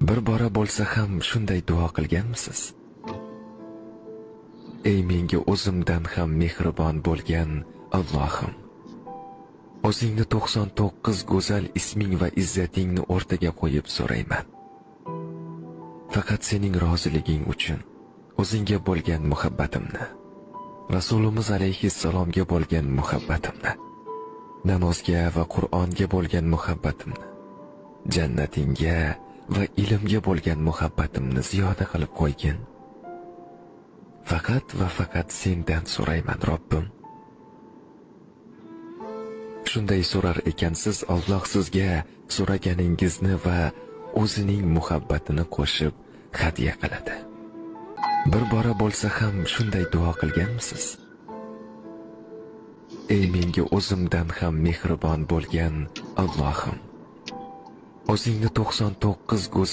Bir bora bo'lsa ham shunday duo qilganmisiz? Ey menga o'zimdan ham mehribon bo'lgan Allohim, o'zingni 99 go'zal isming va izzatingni o'rtaga qo'yib so'rayman. Faqat sening roziliging uchun o'zingga bo'lgan muhabbatimni, Rasulimiz alayhissalomga bo'lgan muhabbatimni, namozga va Qur'onga bo'lgan muhabbatimni, jannatingga va ilmga bo'lgan muhabbatimni ziyoda qilib qo'ygin. Faqat va faqat sendan so'rayman, Robbim. Shunday so'rar ekansiz, Alloh sizga so'raganingizni va o'zining muhabbatini qo'shib hadya qiladi. Bir bora bo'lsa ham shunday duo qilganmisiz? Ey menga o'zimdan ham mehribon bo'lgan Allohim, o'zingni 99 go'zal